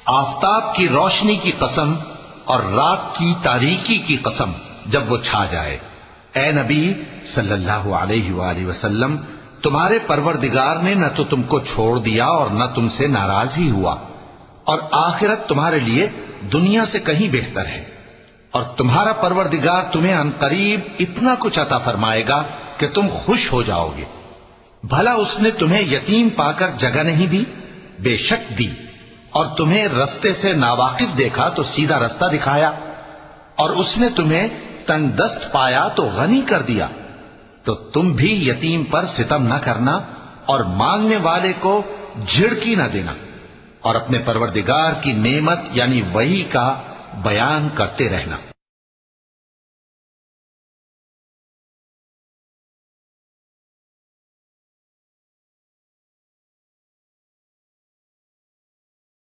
آفتاب کی روشنی کی قسم اور رات کی تاریکی کی قسم جب وہ چھا جائے۔ اے نبی صلی اللہ علیہ وآلہ وسلم، تمہارے پروردگار نے نہ تو تم کو چھوڑ دیا اور نہ تم سے ناراض ہی ہوا، اور آخرت تمہارے لیے دنیا سے کہیں بہتر ہے، اور تمہارا پروردگار تمہیں عنقریب اتنا کچھ عطا فرمائے گا کہ تم خوش ہو جاؤ گے۔ بھلا اس نے تمہیں یتیم پا کر جگہ نہیں دی؟ بے شک دی، اور تمہیں رستے سے ناواقف دیکھا تو سیدھا رستہ دکھایا، اور اس نے تمہیں تنگ دست پایا تو غنی کر دیا۔ تو تم بھی یتیم پر ستم نہ کرنا اور مانگنے والے کو جھڑکی نہ دینا، اور اپنے پروردگار کی نعمت یعنی وحی کا بیان کرتے رہنا۔